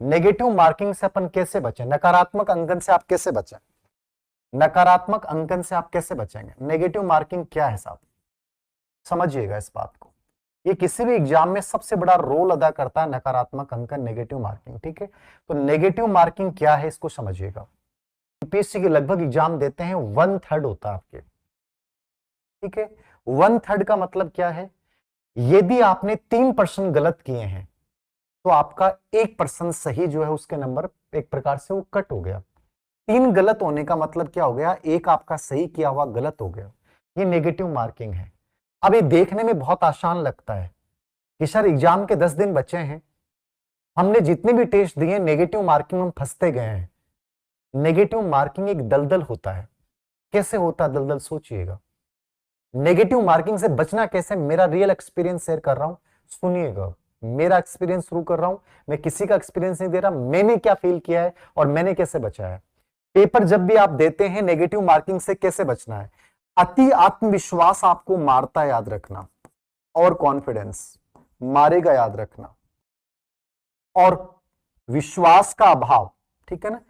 Negative marking से अपन कैसे बचें, नकारात्मक अंकन से आप कैसे बचें, नकारात्मक अंकन से आप कैसे बचेंगे। नेगेटिव मार्किंग क्या है साहब, समझिएगा इस बात को। ये किसी भी एग्जाम में सबसे बड़ा रोल अदा करता है नकारात्मक अंकन, नेगेटिव मार्किंग। ठीक है, तो नेगेटिव मार्किंग क्या है इसको समझिएगा। यूपीएससी के लगभग एग्जाम देते हैं 1/3 होता है आपके। ठीक है, 1/3 का मतलब क्या है, यदि आपने 3% गलत किए हैं तो आपका 1% सही जो है उसके नंबर एक प्रकार से वो कट हो गया। 3 गलत होने का मतलब क्या हो गया, एक आपका सही किया हुआ गलत हो गया। ये नेगेटिव मार्किंग है। अब ये देखने में बहुत आसान लगता है कि सर एग्जाम के 10 दिन बचे हैं, हमने जितने भी टेस्ट दिए नेगेटिव मार्किंग में फंसते गए हैं। नेगेटिव मार्किंग एक दलदल होता है। कैसे होता है दलदल, सोचिएगा। नेगेटिव मार्किंग से बचना कैसे, मेरा रियल एक्सपीरियंस शेयर कर रहा हूं, सुनिएगा। मेरा एक्सपीरियंस शुरू कर रहा हूं, मैं किसी का एक्सपीरियंस नहीं दे रहा, मैंने क्या फील किया है और मैंने कैसे बचा है। पेपर जब भी आप देते हैं नेगेटिव मार्किंग से कैसे बचना है, अति आत्मविश्वास आपको मारता है, याद रखना, और कॉन्फिडेंस मारेगा, याद रखना, और विश्वास का अभाव। ठीक है ना,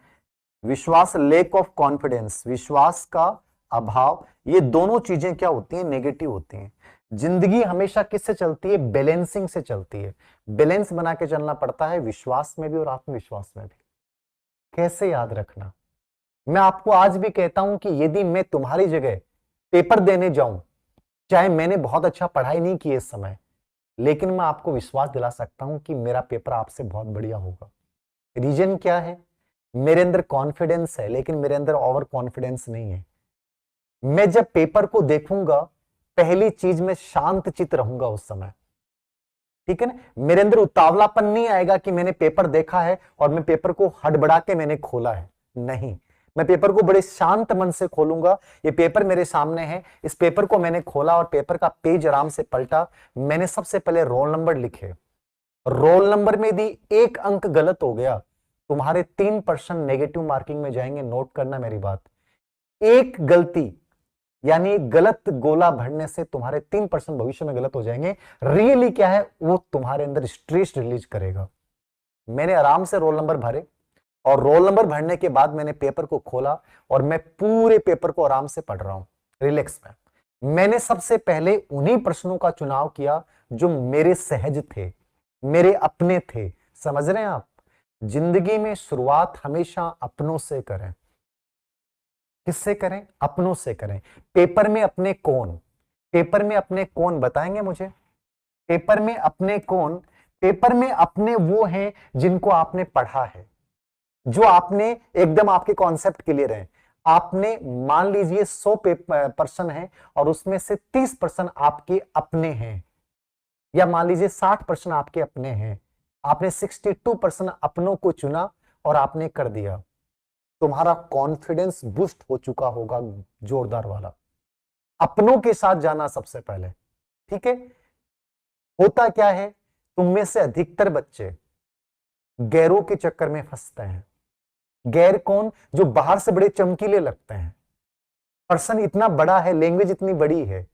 विश्वास, लेक ऑफ कॉन्फिडेंस, विश्वास का अभाव, ये दोनों चीजें क्या होती हैं, नेगेटिव होती हैं। जिंदगी हमेशा किससे चलती है, बैलेंसिंग से चलती है। बैलेंस बना के चलना पड़ता है, विश्वास में भी और आत्मविश्वास में भी। कैसे याद रखना, मैं आपको आज भी कहता हूं कि यदि मैं तुम्हारी जगह पेपर देने जाऊं, चाहे मैंने बहुत अच्छा पढ़ाई नहीं की इस समय, लेकिन मैं आपको विश्वास दिला सकता हूं कि मेरा पेपर आपसे बहुत बढ़िया होगा। रीजन क्या है, मेरे अंदर कॉन्फिडेंस है, लेकिन मेरे अंदर ओवर कॉन्फिडेंस नहीं है। मैं जब पेपर को देखूंगा, पहली चीज मैं शांत चित्त रहूंगा उस समय। ठीक है ना, मेरे अंदर उतावलापन नहीं आएगा कि मैंने पेपर देखा है और मैं पेपर को हड़बड़ा के मैंने खोला है। नहीं, मैं पेपर को बड़े शांत मन से खोलूंगा। ये पेपर मेरे सामने है, इस पेपर को मैंने खोला और पेपर का पेज आराम से पलटा। मैंने सबसे पहले रोल नंबर लिखे। रोल नंबर में यदि 1 अंक गलत हो गया, तुम्हारे 3% नेगेटिव मार्किंग में जाएंगे। नोट करना मेरी बात, एक गलती यानी गलत गोला भरने से तुम्हारे 3% भविष्य में गलत हो जाएंगे। रियली क्या है, वो तुम्हारे अंदर स्ट्रेस रिलीज करेगा। मैंने आराम से रोल नंबर भरे और रोल नंबर भरने के बाद मैंने पेपर को खोला और मैं पूरे पेपर को आराम से पढ़ रहा हूं, रिलैक्स में। मैंने सबसे पहले उन्हीं प्रश्नों का चुनाव किया जो मेरे सहज थे, मेरे अपने थे। समझ रहे हैं आप, जिंदगी में शुरुआत हमेशा अपनों से करें। किससे करें, अपनों से करें। पेपर में अपने कौन, पेपर में अपने कौन बताएंगे मुझे, पेपर में अपने कौन, पेपर में अपने वो हैं जिनको आपने पढ़ा है, जो आपने एकदम आपके कॉन्सेप्ट क्लियर है। आपने मान लीजिए 100% है और उसमें से 30% आपके अपने हैं, या मान लीजिए 60% आपके अपने हैं। आपने 62% अपनों को चुना और आपने कर दिया। तुम्हारा कॉन्फिडेंस बूस्ट हो चुका होगा, जोरदार वाला। अपनों के साथ जाना सबसे पहले। ठीक है, होता क्या है, तुम में से अधिकतर बच्चे गैरों के चक्कर में फंसते हैं। गैर कौन, जो बाहर से बड़े चमकीले लगते हैं। पर्सन इतना बड़ा है, लैंग्वेज इतनी बड़ी है,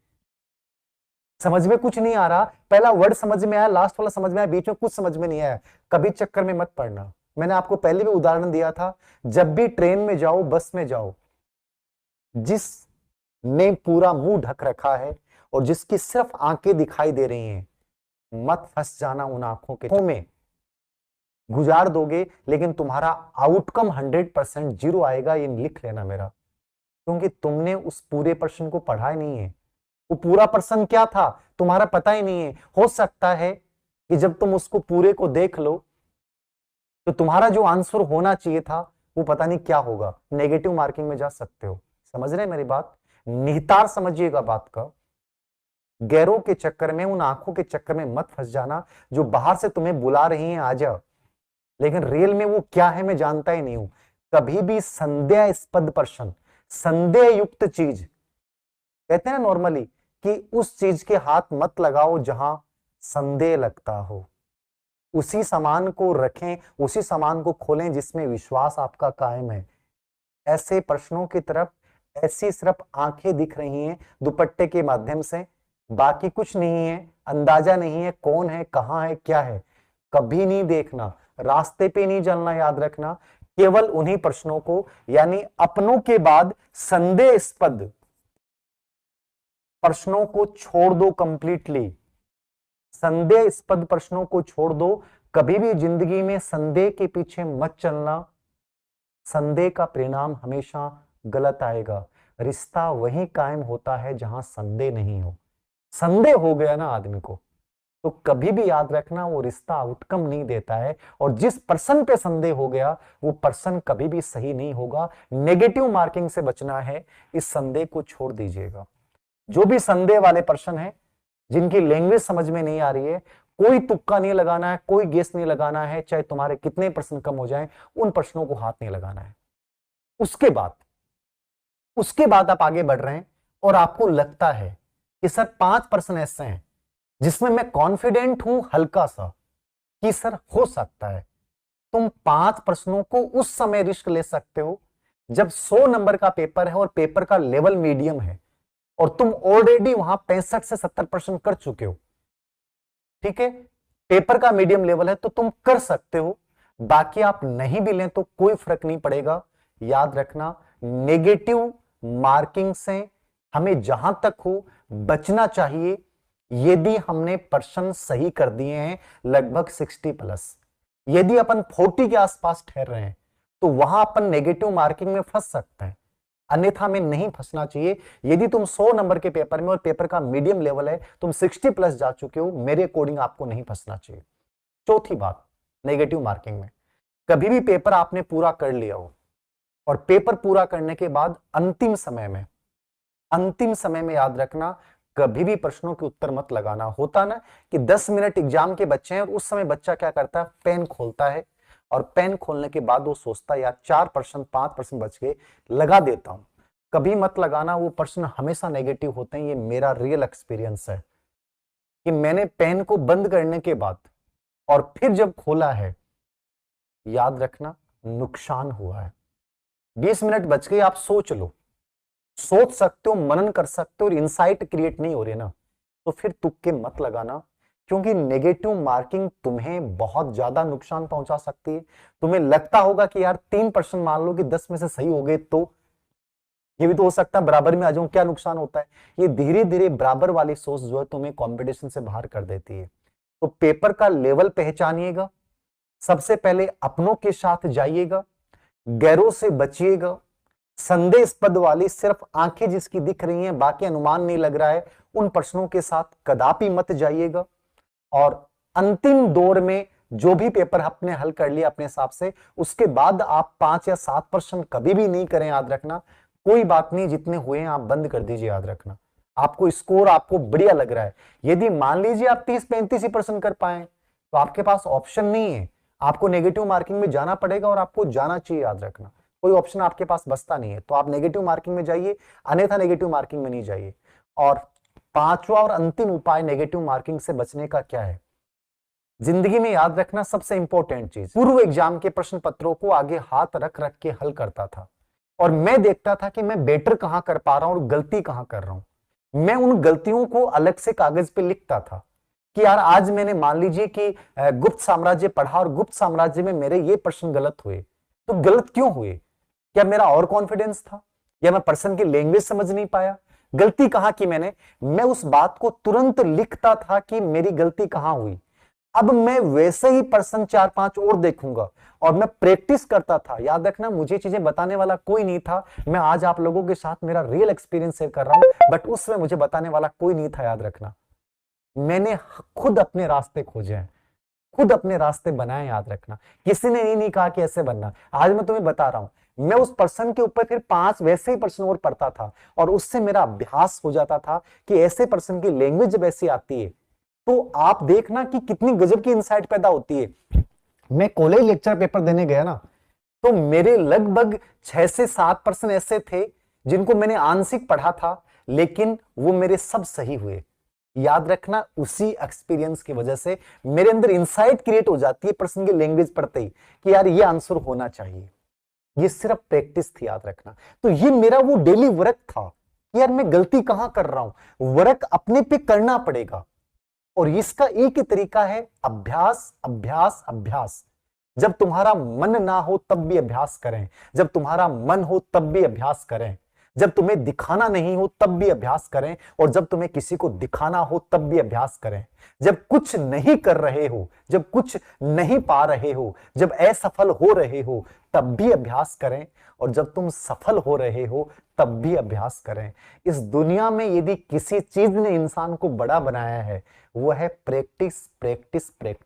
समझ में कुछ नहीं आ रहा, पहला वर्ड समझ में आया, लास्ट वाला समझ में आया, बीच में कुछ समझ में नहीं आया। कभी चक्कर में मत पड़ना। मैंने आपको पहले भी उदाहरण दिया था, जब भी ट्रेन में जाओ, बस में जाओ, जिसने पूरा मुंह ढक रखा है और जिसकी सिर्फ आंखें दिखाई दे रही हैं, मत फंस जाना उन आंखों के में। गुजार दोगे लेकिन तुम्हारा आउटकम 100% जीरो आएगा, ये लिख लेना मेरा, क्योंकि तुमने उस पूरे पर्सन को पढ़ा ही नहीं है। वो पूरा पर्सन क्या था तुम्हारा पता ही नहीं है। हो सकता है कि जब तुम उसको पूरे को देख लो तो तुम्हारा जो आंसर होना चाहिए था वो पता नहीं क्या होगा, नेगेटिव मार्किंग में जा सकते हो। समझ रहे हैं मेरी बात, निहितार समझिएगा बात का। गैरों के चक्कर में, उन आंखों के चक्कर में मत फंस जाना जो बाहर से तुम्हें बुला रही हैं, आ जा, लेकिन रियल में वो क्या है मैं जानता ही नहीं हूं। कभी भी संदेहास्पद पर्सन, संदेह युक्त चीज, कहते हैं नॉर्मली कि उस चीज के हाथ मत लगाओ जहां संदेह लगता हो। उसी सामान को रखें, उसी सामान को खोलें जिसमें विश्वास आपका कायम है। ऐसे प्रश्नों की तरफ ऐसी सिर्फ आंखें दिख रही हैं दुपट्टे के माध्यम से, बाकी कुछ नहीं है, अंदाजा नहीं है कौन है, कहां है, क्या है। कभी नहीं देखना, रास्ते पे नहीं चलना, याद रखना। केवल उन्हीं प्रश्नों को, यानी अपनों के बाद संदेहास्पद प्रश्नों को छोड़ दो कंप्लीटली। संदेहास्पद प्रश्नों को छोड़ दो। कभी भी जिंदगी में संदेह के पीछे मत चलना। संदेह का परिणाम हमेशा गलत आएगा। रिश्ता वहीं कायम होता है जहां संदेह नहीं हो। संदेह हो गया ना आदमी को, तो कभी भी याद रखना वो रिश्ता आउटकम नहीं देता है। और जिस पर्सन पे संदेह हो गया वो पर्सन कभी भी सही नहीं होगा। नेगेटिव मार्किंग से बचना है, इस संदेह को छोड़ दीजिएगा। जो भी संदेह वाले पर्सन है, जिनकी लैंग्वेज समझ में नहीं आ रही है, कोई तुक्का नहीं लगाना है, कोई गेस नहीं लगाना है, चाहे तुम्हारे कितने प्रश्न कम हो जाएं, उन प्रश्नों को हाथ नहीं लगाना है। उसके बाद आप आगे बढ़ रहे हैं और आपको लगता है कि सर 5 प्रश्न ऐसे हैं जिसमें मैं कॉन्फिडेंट हूं हल्का सा कि सर हो सकता है। तुम 5 प्रश्नों को उस समय रिस्क ले सकते हो जब 100 नंबर का पेपर है और पेपर का लेवल मीडियम है और तुम ऑलरेडी वहां 65 से 70% कर चुके हो। ठीक है, पेपर का मीडियम लेवल है तो तुम कर सकते हो। बाकी आप नहीं भी लें तो कोई फर्क नहीं पड़ेगा। याद रखना, नेगेटिव मार्किंग से हमें जहां तक हो बचना चाहिए। यदि हमने प्रश्न सही कर दिए हैं लगभग 60+, यदि अपन 40 के आसपास ठहर रहे हैं तो वहां अपन नेगेटिव मार्किंग में फंस सकते हैं, अन्यथा में नहीं फंसना चाहिए। यदि तुम 100 नंबर के पेपर में और पेपर का मीडियम लेवल है, तुम 60+ जा चुके हो, मेरे अकॉर्डिंग आपको नहीं फंसना चाहिए। चौथी बात, नेगेटिव मार्किंग में कभी भी पेपर आपने पूरा कर लिया हो और पेपर पूरा करने के बाद अंतिम समय में याद रखना, कभी भी प्रश्नों के उत्तर मत लगाना। होता ना कि 10 मिनट एग्जाम के बच्चे हैं और उस समय बच्चा क्या करता है, पेन खोलता है और पेन खोलने के बाद वो सोचता है यार 4%, 5% बच गए, लगा देता हूं। कभी मत लगाना, वो प्रश्न हमेशा नेगेटिव होते हैं। ये मेरा रियल एक्सपीरियंस है कि मैंने पेन को बंद करने के बाद और फिर जब खोला है, याद रखना नुकसान हुआ है। 20 मिनट बच गए, आप सोच लो, सोच सकते हो, मनन कर सकते हो और इंसाइट क्रिएट नहीं हो रही ना, तो फिर तुक्के मत लगाना, क्योंकि नेगेटिव मार्किंग तुम्हें बहुत ज्यादा नुकसान पहुंचा सकती है। तुम्हें लगता होगा कि यार 3% मान लो कि 10 में से सही हो गए तो ये भी तो हो सकता है बराबर में आ जाऊं, क्या नुकसान होता है। ये धीरे धीरे बराबर वाली सोच जो है तुम्हें कंपटीशन से बाहर कर देती है। तो पेपर का लेवल पहचानिएगा, सबसे पहले अपनों के साथ जाइएगा, गैरों से बचिएगा। संदेहास्पद वाली सिर्फ आंखें जिसकी दिख रही हैं, बाकी अनुमान नहीं लग रहा है, उन प्रश्नों के साथ कदापि मत जाइएगा। और अंतिम दौर में जो भी पेपर आपने हल कर लिया अपने हिसाब से, उसके बाद आप 5 या 7% कभी भी नहीं करें। याद रखना, कोई बात नहीं, जितने हुए हैं आप बंद कर दीजिए। याद रखना, आपको स्कोर आपको बढ़िया लग रहा है, यदि मान लीजिए आप 30-35% कर पाए तो आपके पास ऑप्शन नहीं है, आपको नेगेटिव मार्किंग में जाना पड़ेगा और आपको जाना चाहिए। याद रखना, कोई ऑप्शन आपके पास बचता नहीं है, तो आप नेगेटिव मार्किंग में जाइए, अन्यथा नेगेटिव मार्किंग में नहीं जाइए। और 5वां और अंतिम उपाय नेगेटिव मार्किंग से बचने का क्या है, जिंदगी में याद रखना सबसे इंपॉर्टेंट चीज, पूर्व एग्जाम के प्रश्न पत्रों को आगे हाथ रख रख के हल करता था और मैं देखता था कि मैं बेटर कहां कर पा रहा हूं और गलती कहां कर रहा हूं। मैं उन गलतियों को अलग से कागज पे लिखता था कि यार आज मैंने मान लीजिए कि गुप्त साम्राज्य पढ़ा और गुप्त साम्राज्य में मेरे ये प्रश्न गलत हुए, तो गलत क्यों हुए? क्या मेरा और कॉन्फिडेंस था या मैं पर्सन की लैंग्वेज समझ नहीं पाया? गलती कहां की मैंने? मैं उस बात को तुरंत लिखता था कि मेरी गलती कहां हुई। अब मैं वैसे ही पर्सन 4-5 और देखूंगा और मैं प्रैक्टिस करता था। याद रखना, मुझे चीजें बताने वाला कोई नहीं था। मैं आज आप लोगों के साथ मेरा रियल एक्सपीरियंस शेयर कर रहा हूं, बट उस समय मुझे बताने वाला कोई नहीं था। याद रखना, मैंने खुद अपने रास्ते खोजे हैं, खुद अपने रास्ते बनाए। याद रखना, किसी ने नहीं कहा कि ऐसे बनना। आज मैं तुम्हें बता रहा हूं, मैं उस पर्सन के ऊपर फिर 5 वैसे ही पर्सन और पढ़ता था और उससे मेरा अभ्यास हो जाता था कि ऐसे पर्सन की लैंग्वेज जब ऐसी आती है तो आप देखना कि कितनी गजब की इंसाइट पैदा होती है। मैं कॉलेज लेक्चर पेपर देने गया ना, तो मेरे लगभग 6 से 7% ऐसे थे जिनको मैंने आंशिक पढ़ा था, लेकिन वो मेरे सब सही हुए। याद रखना, उसी एक्सपीरियंस की वजह से मेरे अंदर इंसाइट क्रिएट हो जाती है पर्सन की लैंग्वेज पढ़ते ही कि यार ये आंसर होना चाहिए। ये सिर्फ प्रैक्टिस थी। याद रखना, तो ये मेरा वो डेली वर्क था कि यार मैं गलती कहां कर रहा हूं, वर्क अपने पे करना पड़ेगा। और इसका एक ही तरीका है, अभ्यास अभ्यास अभ्यास। जब तुम्हारा मन ना हो तब भी अभ्यास करें, जब तुम्हारा मन हो तब भी अभ्यास करें, जब तुम्हें दिखाना नहीं हो तब भी अभ्यास करें, और जब तुम्हें किसी को दिखाना हो तब भी अभ्यास करें। जब कुछ नहीं कर रहे हो, जब कुछ नहीं पा रहे हो, जब असफल हो रहे हो तब भी अभ्यास करें, और जब तुम सफल हो रहे हो तब भी अभ्यास करें। इस दुनिया में यदि किसी चीज ने इंसान को बड़ा बनाया है वो है प्रैक्टिस, प्रैक्टिस, प्रैक्टिस।